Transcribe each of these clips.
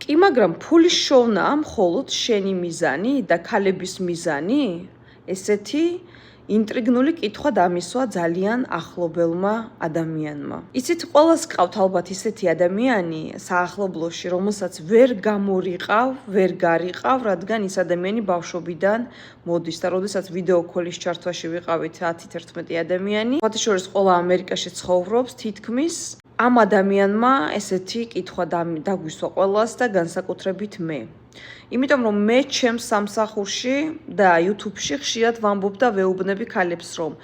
კი, მაგრამ ფულის შოვნა მხოლოდ შენი მიზანი და ქალების მიზანი? ესეთი ინტრიგნული კითხვა დამისვა ძალიან ახლობელმა ადამიანმა. იცით, ყველას ყავთ ალბათ ისეთი ადამიანი საახლობლოში, რომელსაც ვერ გამორიყავ, ვერ გარიყავ, რადგან ის ადამიანი ბავშვობიდან მოდის და როდესაც ვიდეო კოლის ჩართვაში ვიყავით 10-11 ადამიანი, შორის ყველა ამერიკაში ცხოვრობს თითქმის. ამ ადამიანმა ესეთი კითხვა დაგვისვა ყველას და განსაკუთრებით მე. იმიტომ რომ მე ჩემს სამსახურში და YouTube-ში ხშირად ვამბობ და ვეუბნები ქალებს, რომ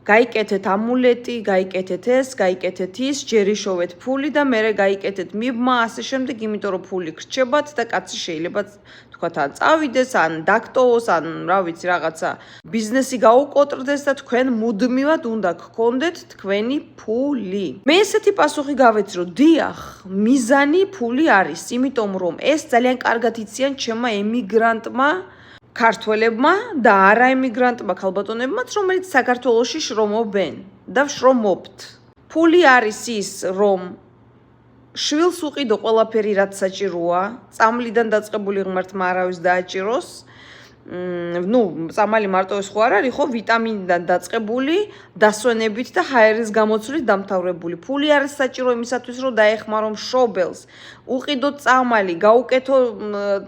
გაიკეთეთ ამულეტი, გაიკეთეთ ეს, გაიკეთეთ ის, ჯერ იშოვეთ ფული და მერე გაიკეთეთ მიბმა, ასე შემდეგ, იმიტომ რომ ფული გრჩებათ და კაცი შეიძლება თქვათ ან წავიდეს, ან დაგტოვოს, ან რა ვიცი, რაღაცა ბიზნესი გაუკოტრდეს და თქვენ მუდმივად უნდა გქონდეთ თქვენი ფული. მე ესეთი პასუხი გავეცი, რომ დიახ, მიზანი ფული არის, იმიტომ რომ ეს ძალიან კარგად იციან ჩემმა ემიგრანტმა ქართველებმა და არაემიგრანტმა ქალბატონებმაც, რომელიც საქართველოში შრომობენ და ვშრომობთ. ფული არის ის, რომ შვილს უყიდო ყველაფერი, რაც საჭიროა, წამლიდან დაწყებული ღმერთმა არავის დააჭიროს. წამალი მარტო ეს ხო არ არის, ხო, ვიტამინიდან დაწყებული, დასვენებით და ჰაერის გამოცვლით დამთავრებული. ფული არის საჭირო იმისათვის, რომ დაეხმარო მშობელს. უყიდო წამალი, გაუკეთო,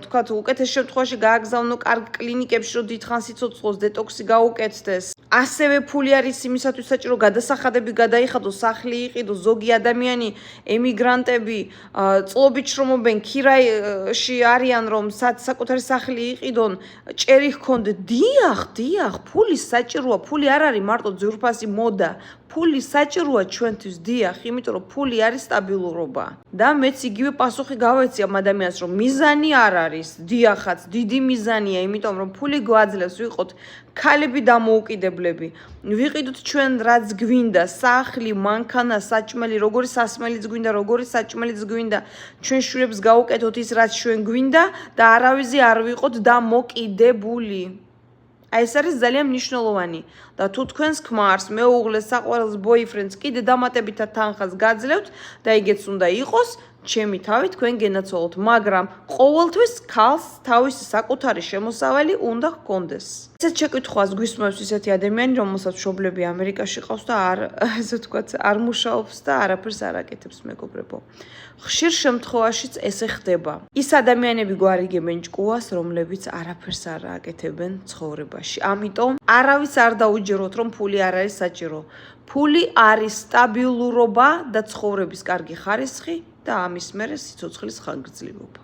თქვათ, უკეთეს შემთხვევაში გააგზავნო კარგ კლინიკებში, რომ დიდხანს იცოცხლოს, დეტოქსი გაუკეთდეს. ასევე ფული არის იმისათვის საჭირო, გადასახადები გადაიხადო, სახლი იყიდო, ზოგი ადამიანი, ემიგრანტები წლობით შრომობენ, ქირაიში არიან, რომ საკუთარი სახლი იყიდონ, ჭერი ჰქონდეთ. დიახ, ფული საჭიროა, ფული არ არის მარტო ძვირფასი მოდა. ფული საჭიროა ჩვენთვის, დიახ, იმიტომ რომ ფული არის სტაბილურობა. და მეც იგივე პასუხი გავეცი ამ ადამიანს, რომ მიზანი არ არის, დიახაც, დიდი მიზანია, იმიტომ რომ ფული გვაძლევს ვიყოთ ქალები დამოუკიდებლები. ვიყიდოთ ჩვენ რაც გვინდა, სახლი, მანქანა, საჭმელი, როგორი სასმელიც გვინდა, როგორი საჭმელიც გვინდა, ჩვენ შვილებს გაუკეთოთ ის, რაც ჩვენ გვინდა და არავიზე არ ვიყოთ დამოკიდებული. აი ეს არის ძალიან მნიშვნელოვანი და თუ თქვენს ქმარს, მეუღლეს, საყვარელს, ბოიფრენდს კიდე დამატებითად თანხას გაძლევთ და ეგეც უნდა იყოს, ჩემი თავი თქვენ გენაცვალოთ, მაგრამ ყოველთვის ქალს თავისი საკუთარი შემოსავალი უნდა ჰქონდეს. ესეთ შეკითხვას გვისმევს ისეთი ადამიანი, რომელსაც მშობლები ამერიკაში ყავს და ესე ვთქვათ, არ მუშაობს და არაფერს არ აკეთებს, მეგობრებო. ხშირ შემთხვევაშიც ესე ხდება. ის ადამიანები გვარიგებენ ჭკუას, რომლებიც არაფერს არ აკეთებენ ცხოვრებაში. ამიტომ არავის არ დაუჯეროთ, რომ ფული არ არის საჭირო. ფული არის სტაბილურობა და ცხოვრების კარგი ხარისხი და ამის მერე სიცოცხლის ხანგრძლივობა.